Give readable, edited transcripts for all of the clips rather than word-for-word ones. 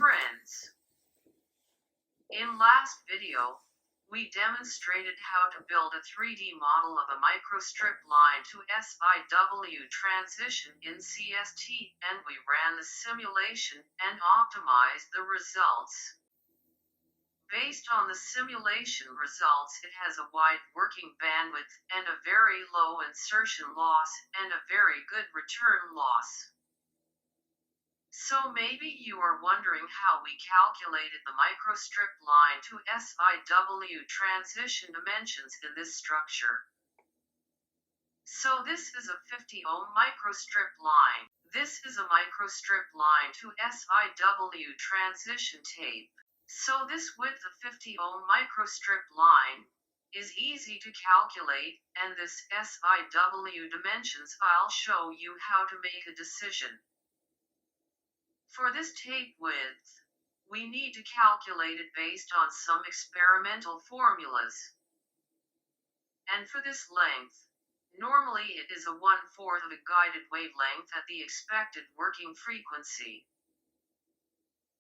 friends. In last video, we demonstrated how to build a 3D model of a microstrip line to SIW transition in CST, and we ran the simulation and optimized the results. Based on the simulation results, it has a wide working bandwidth and a very low insertion loss and a very good return loss. So maybe you are wondering how we calculated the microstrip line to SIW transition dimensions in this structure. So this is a 50 ohm microstrip line. This is a microstrip line to SIW transition tape. So this width of 50 ohm microstrip line is easy to calculate, and this SIW dimensions I'll show you how to make a decision. For this tape width, we need to calculate it based on some experimental formulas. And for this length, normally it is a 1/4 of a guided wavelength at the expected working frequency.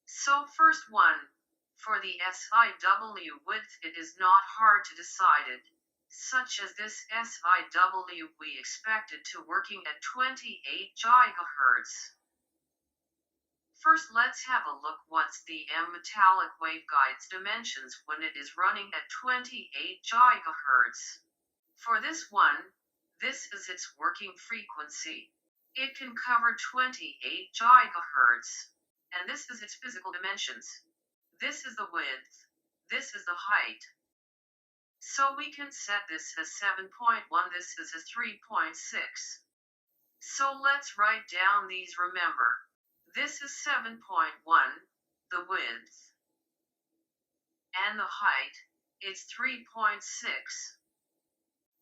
So first one, for the SIW width, it is not hard to decide it, such as this SIW we expected to working at 28 GHz. First, let's have a look what's the metallic waveguide's dimensions when it is running at 28 GHz. For this one, this is its working frequency. It can cover 28 GHz, and this is its physical dimensions. This is the width, this is the height. So we can set this as 7.1, this is a 3.6. So let's write down these, remember. This is 7.1, the width, and the height, it's 3.6.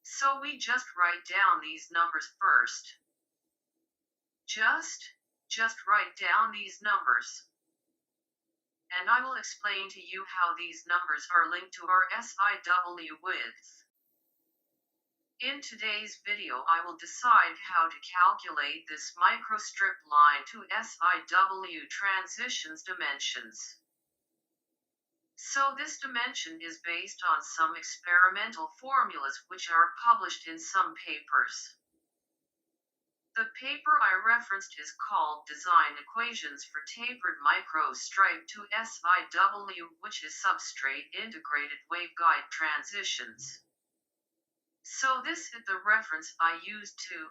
So we just write down these numbers first. Just write down these numbers. And I will explain to you how these numbers are linked to our SIW width. In today's video, I will decide how to calculate this microstrip line to SIW transitions dimensions. So this dimension is based on some experimental formulas which are published in some papers. The paper I referenced is called Design Equations for Tapered Microstrip to SIW, which is substrate integrated waveguide transitions. So this is the reference I used to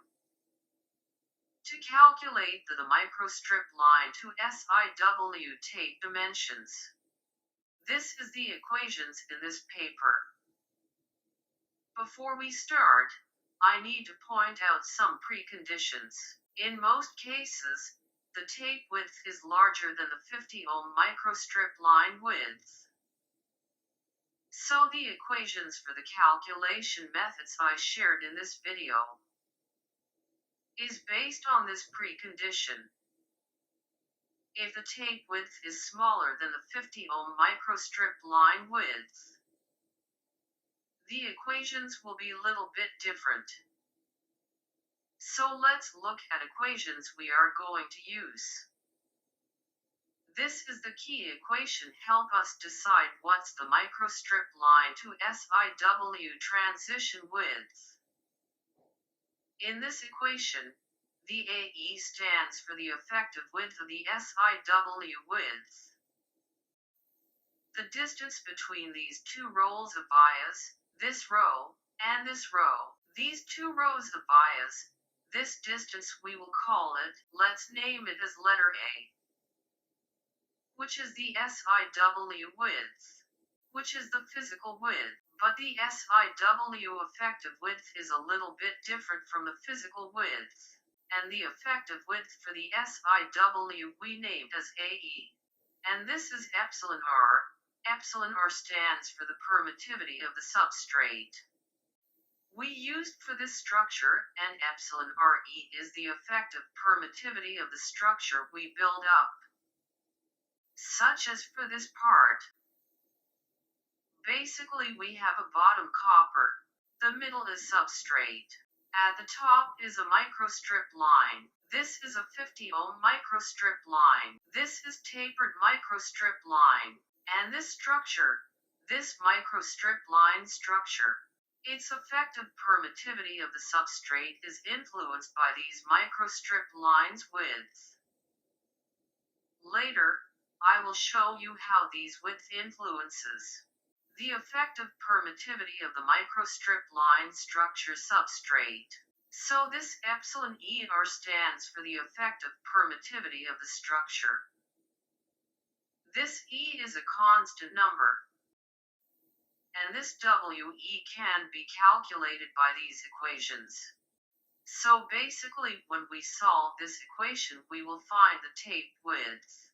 calculate the microstrip line to SIW tape dimensions. This is the equations in this paper. Before we start, I need to point out some preconditions. In most cases, the tape width is larger than the 50 ohm microstrip line width. So the equations for the calculation methods I shared in this video is based on this precondition. If the tape width is smaller than the 50 ohm microstrip line width, the equations will be a little bit different. So let's look at equations we are going to use. This is the key equation help us decide what's the microstrip line to SIW transition width. In this equation, the AE stands for the effective width of the SIW width. The distance between these two rows of bias, this row, and this row. These two rows of bias, this distance we will call it, let's name it as letter A, which is the SIW width, which is the physical width, but the SIW effective width is a little bit different from the physical width, and the effective width for the SIW we named as AE. And this is epsilon R. Epsilon R stands for the permittivity of the substrate we used for this structure, and epsilon RE is the effective permittivity of the structure we build up. Such as for this part. Basically we have a bottom copper, the middle is substrate, at the top is a microstrip line, This is a 50 ohm microstrip line. This is tapered microstrip line. And this structure, this microstrip line structure, its effective permittivity of the substrate is influenced by these microstrip lines' width. Later, I will show you how these width influences the effective permittivity of the microstrip line structure substrate. So this epsilon ER stands for the effective permittivity of the structure. This E is a constant number, and this WE can be calculated by these equations. So basically, when we solve this equation, we will find the tape width.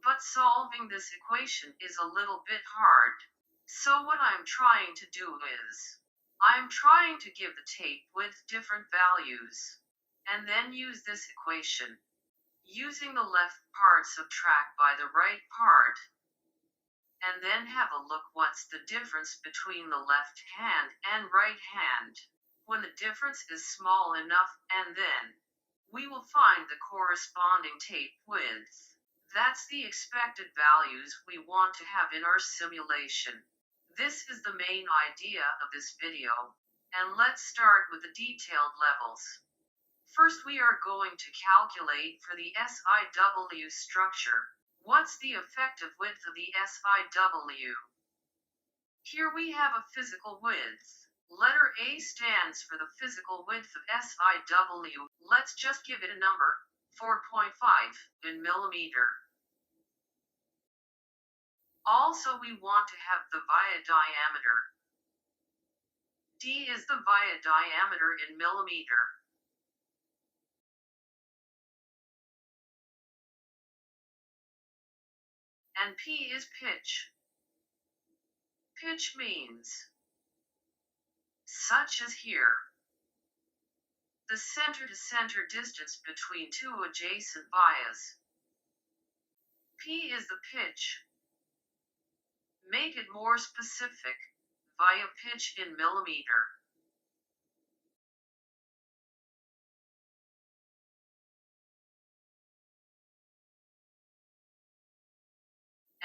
But solving this equation is a little bit hard. So what I'm trying to do is, I'm trying to give the tape width different values, and then use this equation. Using the left part subtract by the right part, and then have a look what's the difference between the left hand and right hand. When the difference is small enough, and then we will find the corresponding tape width. That's the expected values we want to have in our simulation. This is the main idea of this video, and let's start with the detailed levels. First, we are going to calculate for the SIW structure. What's the effective width of the SIW? Here we have a physical width. Letter A stands for the physical width of SIW. Let's just give it a number, 4.5 in millimeter. Also, we want to have the via diameter. D is the via diameter in millimeter. And P is pitch. Pitch means, such as here, the center-to-center distance between two adjacent vias. P is the pitch. Make it more specific, via pitch in millimeter.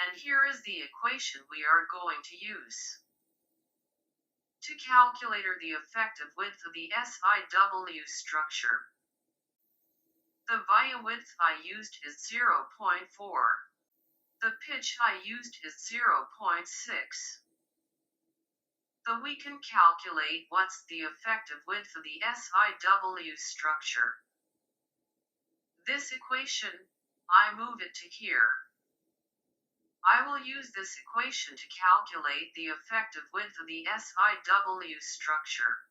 And here is the equation we are going to use to calculate the effective width of the SIW structure. The via width I used is 0.4. The pitch I used is 0.6. So we can calculate what's the effective width of the SIW structure. This equation, I move it to here. I will use this equation to calculate the effective width of the SIW structure.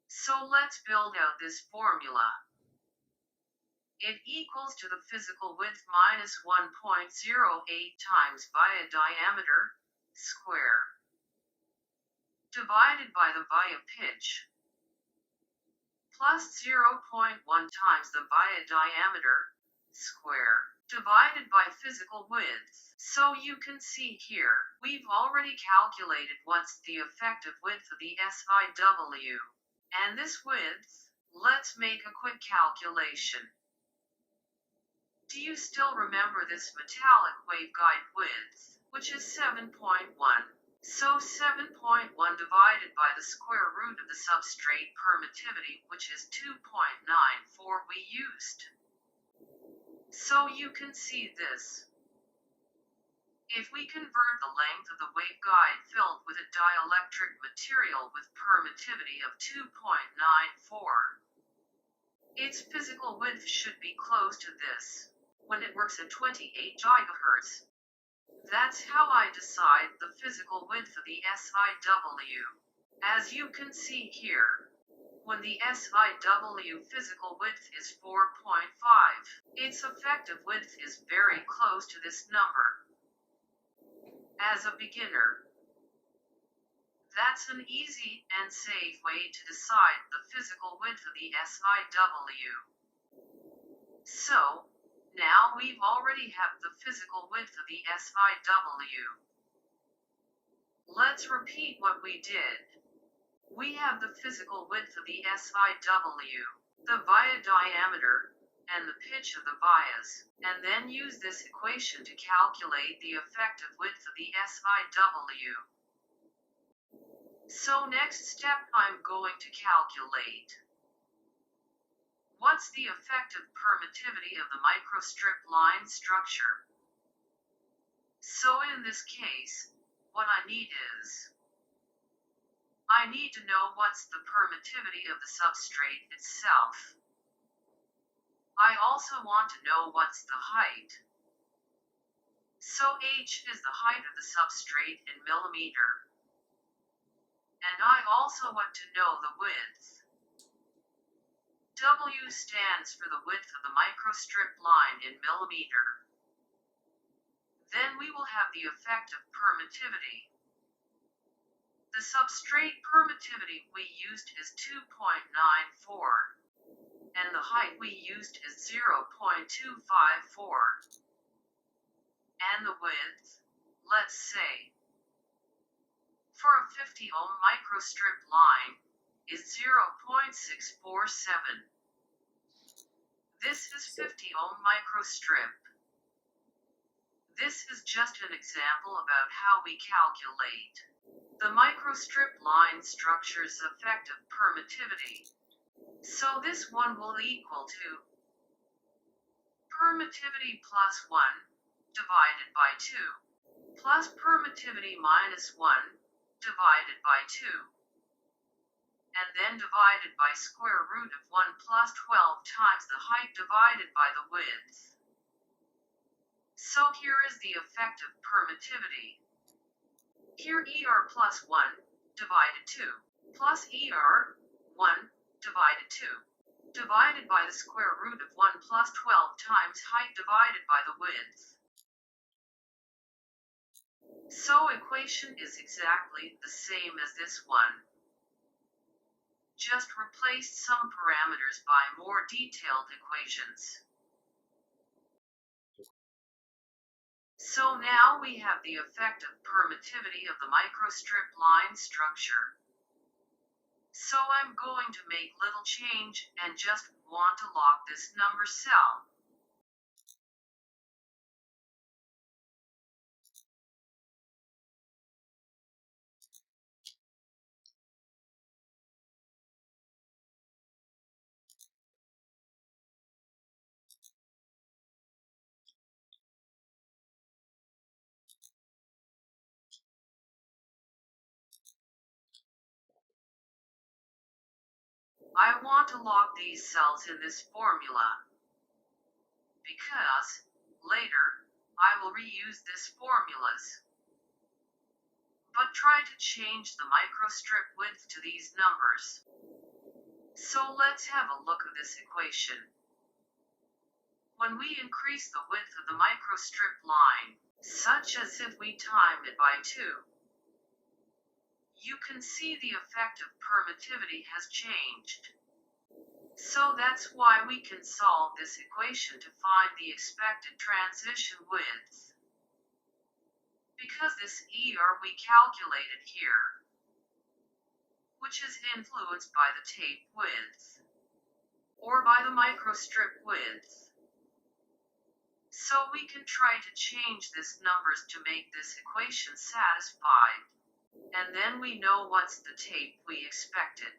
So let's build out this formula. It equals to the physical width minus 1.08 times via diameter, square, divided by the via pitch, plus 0.1 times the via diameter, square, divided by physical width. So you can see here, we've already calculated what's the effective width of the SIW. And this width, let's make a quick calculation. Do you still remember this metallic waveguide width, which is 7.1? So 7.1 divided by the square root of the substrate permittivity, which is 2.94 we used. So you can see this. If we convert the length of the waveguide filled with a dielectric material with permittivity of 2.94, its physical width should be close to this, when it works at 28 GHz. That's how I decide the physical width of the SIW. As you can see here, when the SIW physical width is 4.5, its effective width is very close to this number. As a beginner, that's an easy and safe way to decide the physical width of the SIW. So, now we've already have the physical width of the SIW. Let's repeat what we did. We have the physical width of the SIW. the via diameter, and the pitch of the vias, and then use this equation to calculate the effective width of the SIW. So next step I'm going to calculate what's the effective permittivity of the microstrip line structure. So in this case, what I need to know what's the permittivity of the substrate itself. I also want to know what's the height. So h is the height of the substrate in millimeter. And I also want to know the width. W stands for the width of the microstrip line in millimeter. Then we will have the effective permittivity. The substrate permittivity we used is 2.94, and the height we used is 0.254. And the width, let's say, for a 50 ohm microstrip line, is 0.647. This is 50 ohm microstrip. This is just an example about how we calculate the microstrip line structure's effective permittivity. So this one will equal to permittivity plus 1 divided by 2 plus permittivity minus 1 divided by 2, and then divided by square root of 1 plus 12 times the height divided by the width. So here is the effective permittivity. Here ER plus 1 divided 2 plus ER 1 divided 2 divided by the square root of 1 plus 12 times height divided by the width. So equation is exactly the same as this one. Just replaced some parameters by more detailed equations. So now we have the effective permittivity of the microstrip line structure. So I'm going to make little change and just want to lock this number cell. I want to lock these cells in this formula, because later I will reuse these formulas. But try to change the microstrip width to these numbers. So let's have a look at this equation. When we increase the width of the microstrip line, such as if we time it by 2, you can see the effective permittivity has changed. So that's why we can solve this equation to find the expected transition width. Because this ER we calculated here, which is influenced by the tape width, or by the microstrip width. So we can try to change these numbers to make this equation satisfied. And then we know what's the tape we expected.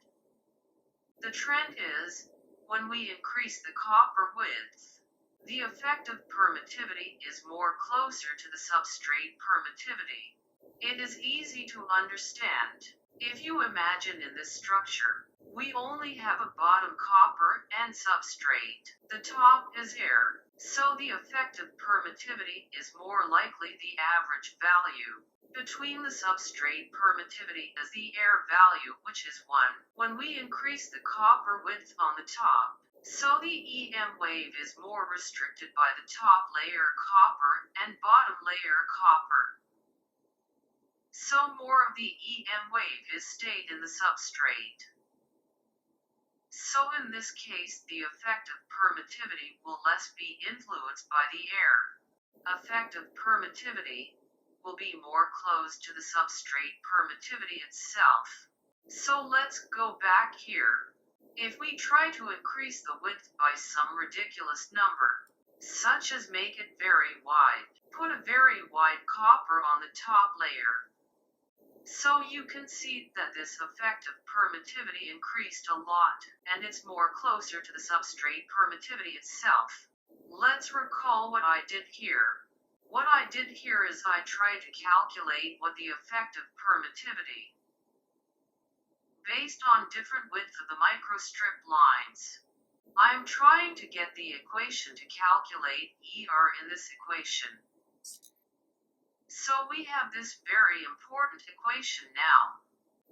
The trend is, when we increase the copper width, the effective permittivity is more closer to the substrate permittivity. It is easy to understand. If you imagine in this structure, we only have a bottom copper and substrate. The top is air, so the effective permittivity is more likely the average value between the substrate permittivity as the air value, which is 1, when we increase the copper width on the top. So the EM wave is more restricted by the top layer copper and bottom layer copper. So more of the EM wave is stayed in the substrate. So in this case, the effective permittivity will less be influenced by the air. Effective permittivity will be more close to the substrate permittivity itself. So let's go back here. If we try to increase the width by some ridiculous number, such as make it very wide, put a very wide copper on the top layer. So you can see that this effective permittivity increased a lot, and it's more closer to the substrate permittivity itself. Let's recall what I did here. What I did here is I tried to calculate what the effective permittivity based on different width of the microstrip lines. I'm trying to get the equation to calculate ER in this equation. So we have this very important equation now.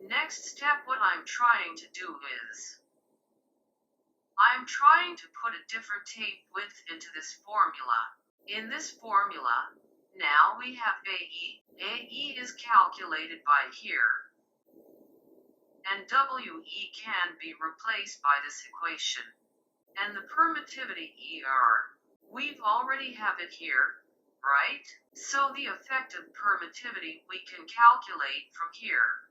Next step, what I'm trying to do is, I'm trying to put a different tape width into this formula. In this formula, now we have AE. AE is calculated by here. And WE can be replaced by this equation. And the permittivity ER, we've already have it here, right? So the effective permittivity we can calculate from here,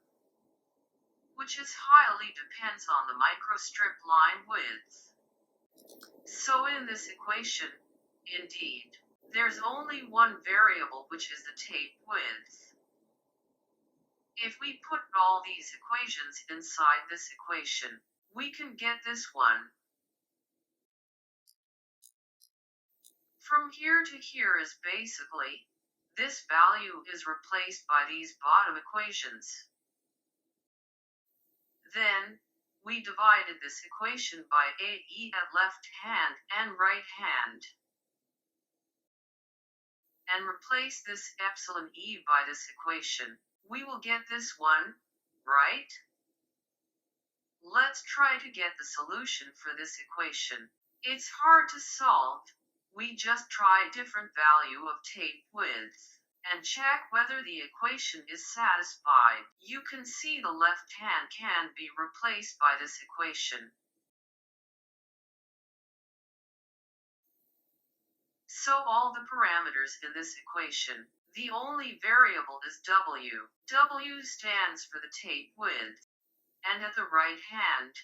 which is highly depends on the microstrip line width. So in this equation, indeed, there's only one variable, which is the tape width. If we put all these equations inside this equation, we can get this one. From here to here is basically, this value is replaced by these bottom equations. Then, we divided this equation by AE at left hand and right hand, and replace this epsilon E by this equation. We will get this one, right? Let's try to get the solution for this equation. It's hard to solve. We just try different value of tape width and check whether the equation is satisfied. You can see the left hand can be replaced by this equation. So all the parameters in this equation, the only variable is W. W stands for the tape width. And at the right hand,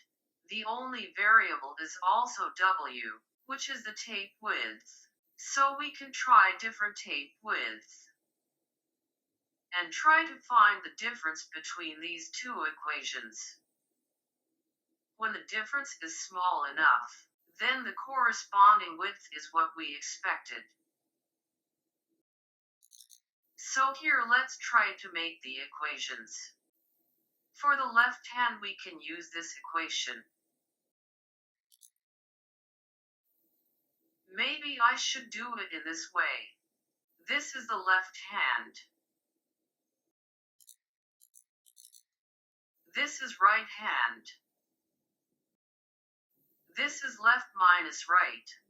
the only variable is also W, which is the tape width. So we can try different tape widths and try to find the difference between these two equations. When the difference is small enough, then the corresponding width is what we expected. So here let's try to make the equations. For the left hand we can use this equation. Maybe I should do it in this way. This is the left hand. This is right hand. This is left minus right.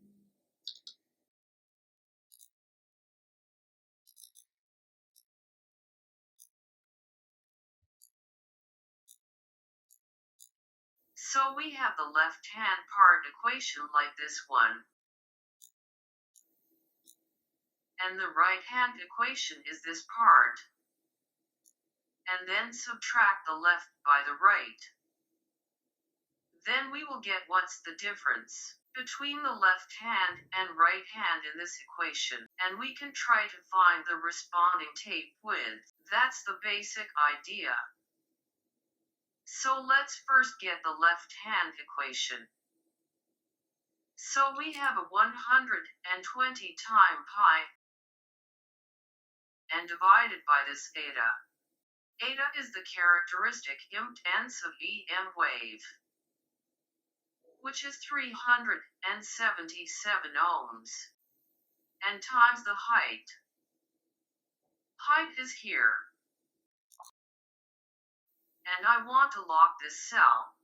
So we have the left hand part equation like this one. And the right hand equation is this part. And then subtract the left by the right. Then we will get what's the difference between the left hand and right hand in this equation, and we can try to find the responding tape width. That's the basic idea. So let's first get the left hand equation. So we have a 120 times pi and divided by this eta. Eta is the characteristic impedance of EM wave, which is 377 ohms, and times the height. Height is here. And I want to lock this cell.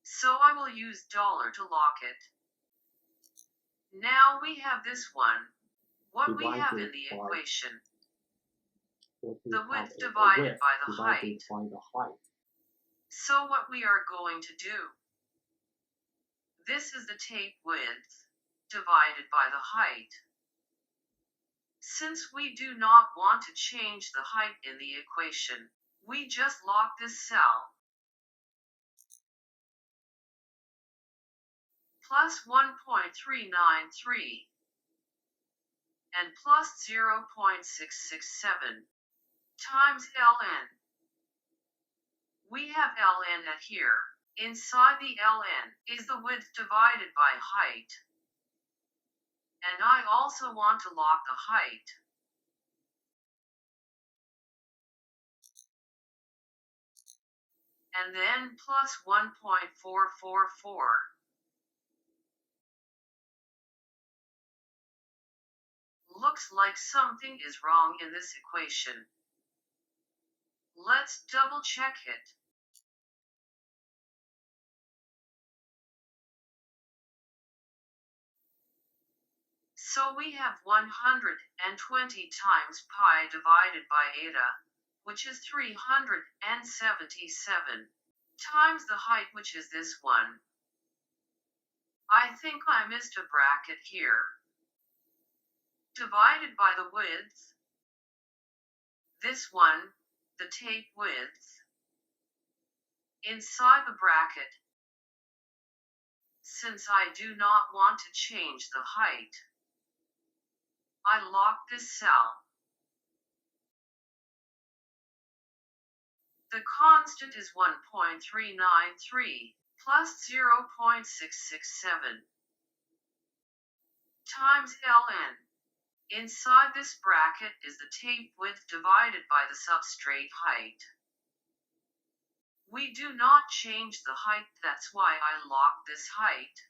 So I will use dollar to lock it. Now we have this one. What we have in the equation, the width divided by the height. So what we are going to do, this is the tape width divided by the height. Since we do not want to change the height in the equation, we just lock this cell. plus 1.393 and plus 0.667 times ln. We have ln at here. Inside the ln is the width divided by height. And I also want to log the height. And then plus 1.444. Looks like something is wrong in this equation. Let's double check it. So we have 120 times pi divided by eta, which is 377, times the height, which is this one. I think I missed a bracket here. Divided by the width. This one, the tape width. Inside the bracket. Since I do not want to change the height, I lock this cell. The constant is 1.393 plus 0.667 times ln. Inside this bracket is the tape width divided by the substrate height. We do not change the height, that's why I lock this height.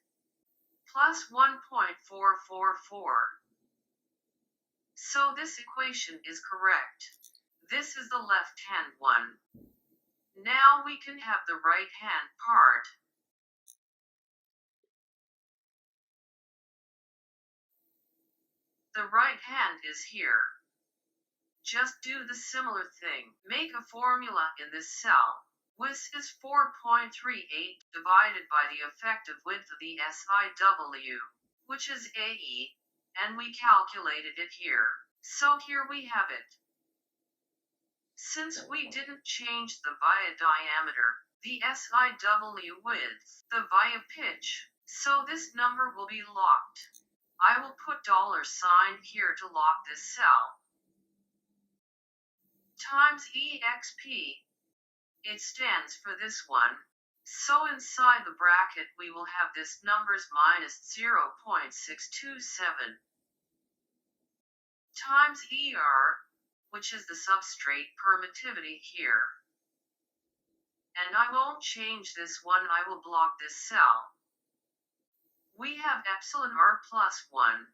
Plus 1.444. So this equation is correct. This is the left-hand one. Now we can have the right-hand part. The right hand is here. Just do the similar thing. Make a formula in this cell. Width is 4.38 divided by the effective width of the SIW, which is AE, and we calculated it here. So here we have it. Since we didn't change the via diameter, the SIW width, the via pitch, so this number will be locked. I will put $sign here to lock this cell. Times EXP. It stands for this one. So inside the bracket we will have this numbers minus 0.627 times ER, which is the substrate permittivity here. And I won't change this one, I will block this cell. We have epsilon R plus 1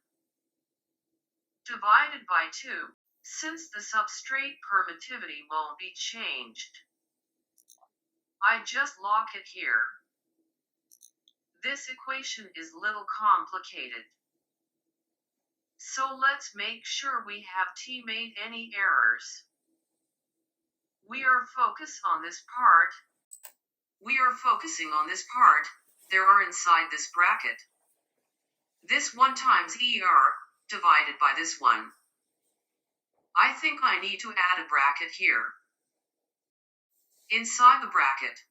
divided by 2, since the substrate permittivity won't be changed. I just lock it here. This equation is little complicated. So let's make sure we have made any errors. We are focusing on this part. There are inside this bracket. This 1 times ER divided by this one. I think I need to add a bracket here. Inside the bracket,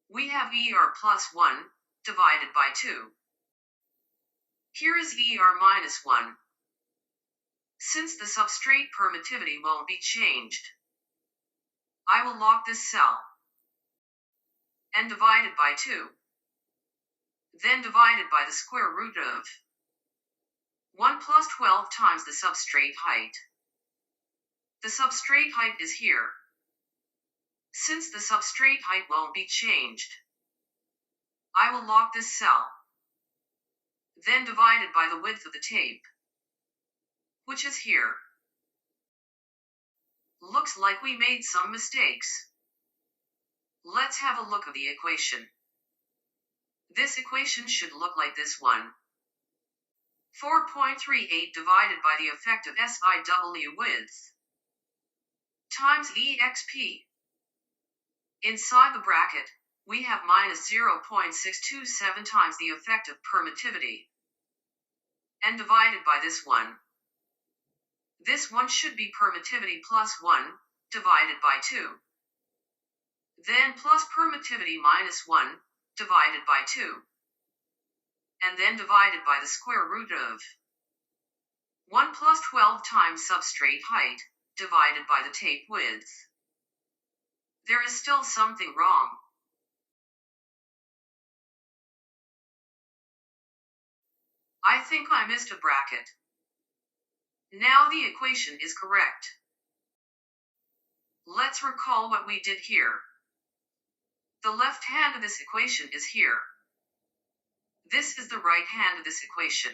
we have ER plus 1 divided by 2. Here is ER minus 1. Since the substrate permittivity won't be changed, I will lock this cell. And divided by 2. Then divided by the square root of 1 plus 12 times the substrate height. The substrate height is here. Since the substrate height won't be changed, I will lock this cell. Then divided by the width of the tape, which is here. Looks like we made some mistakes. Let's have a look at the equation. This equation should look like this one. 4.38 divided by the effective SIW width times EXP. Inside the bracket, we have minus 0.627 times the effective permittivity. And divided by this one. This one should be permittivity plus 1, divided by 2. Then plus permittivity minus 1, divided by 2. and then divided by the square root of 1 plus 12 times substrate height, divided by the tape width. There is still something wrong. I think I missed a bracket. Now the equation is correct. Let's recall what we did here. The left hand of this equation is here. This is the right hand of this equation.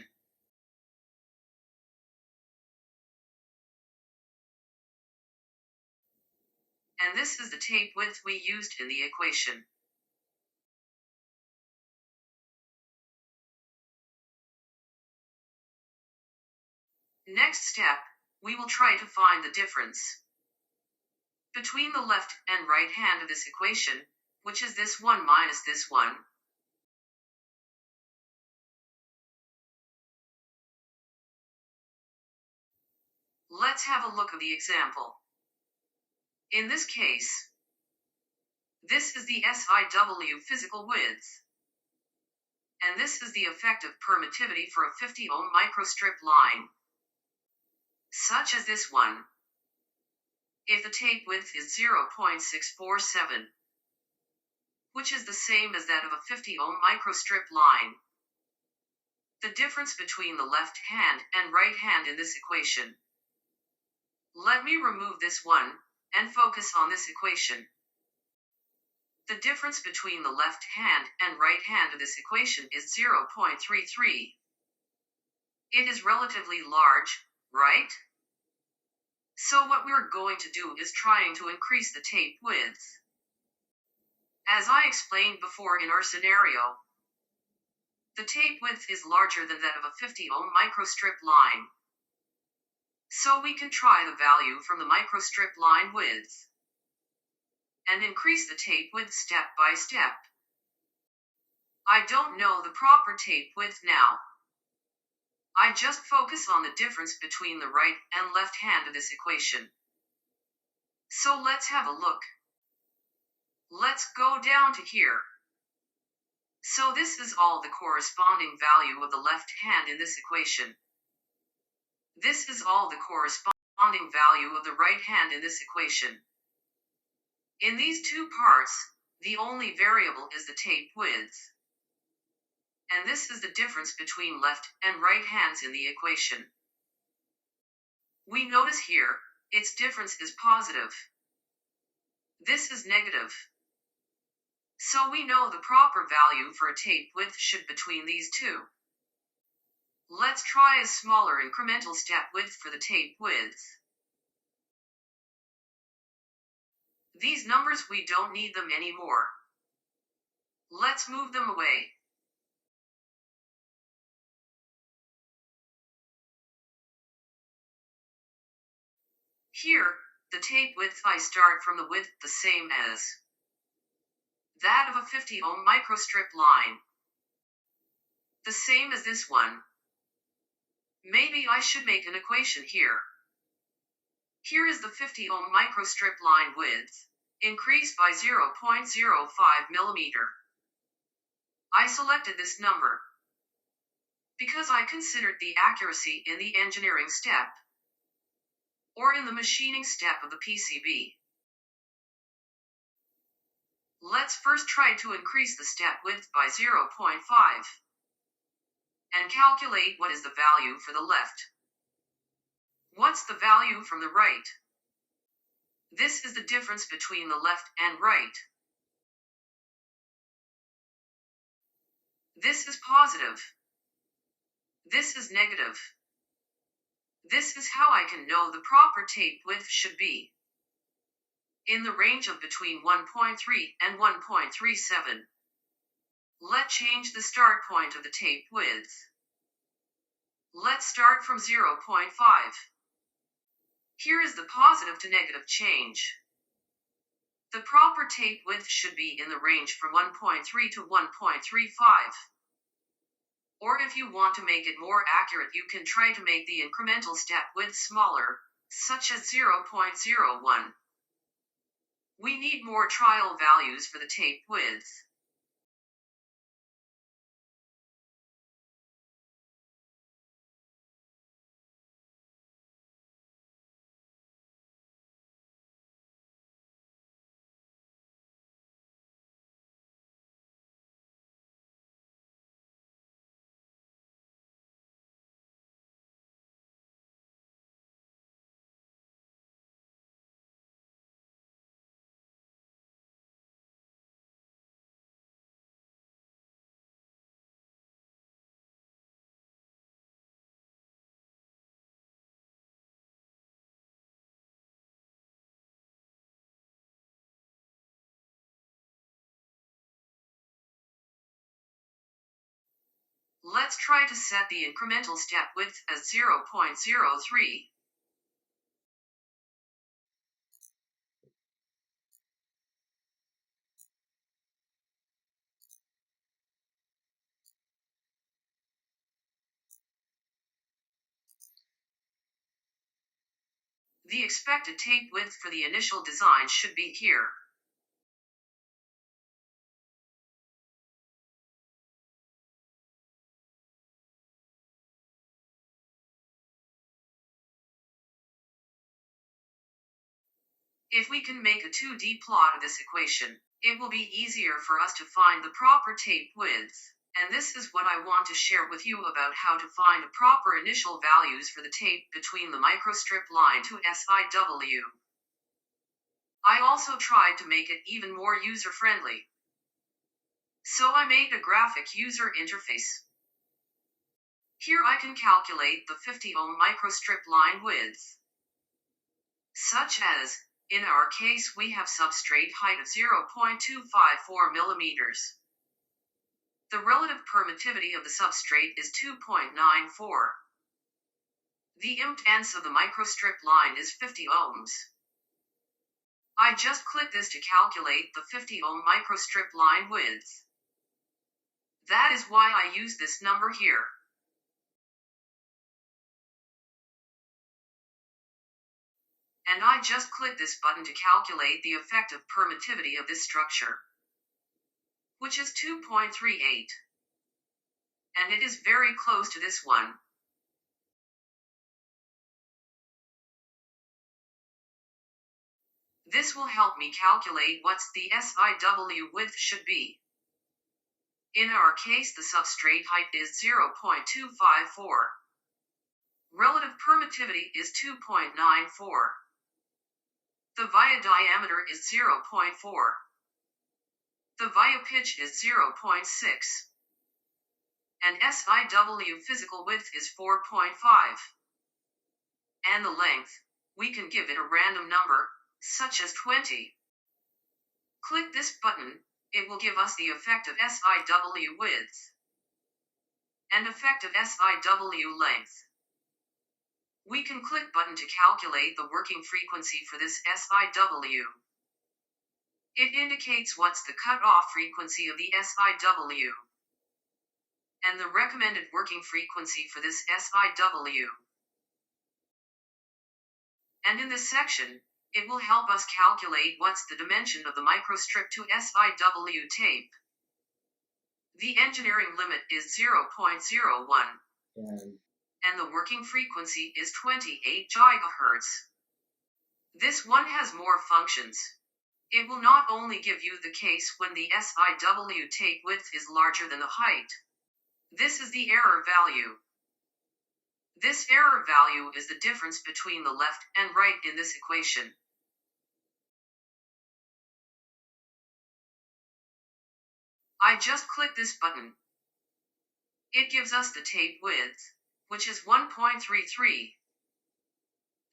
And this is the tape width we used in the equation. Next step, we will try to find the difference between the left and right hand of this equation, which is this one minus this one. Let's have a look at the example. In this case, this is the SIW physical width, and this is the effective permittivity for a 50 ohm microstrip line, such as this one. If the tape width is 0.647, which is the same as that of a 50 ohm microstrip line, the difference between the left hand and right hand in this equation. Let me remove this one and focus on this equation. The difference between the left hand and right hand of this equation is 0.33. It is relatively large, right? So what we're going to do is trying to increase the tape width. As I explained before in our scenario, the tape width is larger than that of a 50 ohm microstrip line. So we can try the value from the microstrip line width and increase the tape width step by step. I don't know the proper tape width now. I just focus on the difference between the right and left hand of this equation. So let's have a look. Let's go down to here. So this is all the corresponding value of the left hand in this equation. This is all the corresponding value of the right hand in this equation. In these two parts, the only variable is the tape width. And this is the difference between left and right hands in the equation. We notice here, its difference is positive. This is negative. So we know the proper value for a tape width should be between these two. Let's try a smaller incremental step width for the tape width. These numbers, we don't need them anymore. Let's move them away. Here, the tape width, I start from the width the same as that of a 50 ohm microstrip line. The same as this one. Maybe I should make an equation here. Here is the 50 ohm microstrip line width, increased by 0.05 millimeter. I selected this number because I considered the accuracy in the engineering step or in the machining step of the PCB. Let's first try to increase the step width by 0.5 and calculate what is the value for the left. What's the value from the right? This is the difference between the left and right. This is positive. This is negative. This is how I can know the proper tape width should be in the range of between 1.3 and 1.37. Let's change the start point of the tape width. Let's start from 0.5. Here is the positive to negative change. The proper tape width should be in the range from 1.3 to 1.35. Or if you want to make it more accurate, you can try to make the incremental step width smaller, such as 0.01. We need more trial values for the tape width. Let's try to set the incremental step width as 0.03. The expected tape width for the initial design should be here. If we can make a 2D plot of this equation, it will be easier for us to find the proper tape width. And this is what I want to share with you about how to find the proper initial values for the tape between the microstrip line to SIW. I also tried to make it even more user-friendly. So I made a graphic user interface. Here I can calculate the 50 ohm microstrip line width. Such as, in our case we have substrate height of 0.254 millimeters. The relative permittivity of the substrate is 2.94. The impedance of the microstrip line is 50 ohms. I just click this to calculate the 50 ohm microstrip line width. That is why I use this number here. And I just click this button to calculate the effective permittivity of this structure, which is 2.38. And it is very close to this one. This will help me calculate what's the SIW width should be. In our case, the substrate height is 0.254. Relative permittivity is 2.94. The via diameter is 0.4. The via pitch is 0.6. And SIW physical width is 4.5. And the length, we can give it a random number, such as 20. Click this button, it will give us the effective SIW width and effective SIW length. We can click button to calculate the working frequency for this SIW. It indicates what's the cutoff frequency of the SIW and the recommended working frequency for this SIW. And in this section, it will help us calculate what's the dimension of the microstrip to SIW tape. The engineering limit is 0.01. And the working frequency is 28 GHz. This one has more functions. It will not only give you the case when the SIW tape width is larger than the height. This is the error value. This error value is the difference between the left and right in this equation. I just click this button. It gives us the tape width, which is 1.33.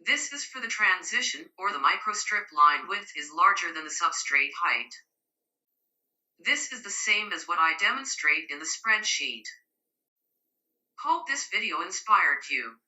This is for the transition, or the microstrip line width is larger than the substrate height. This is the same as what I demonstrate in the spreadsheet. Hope this video inspired you.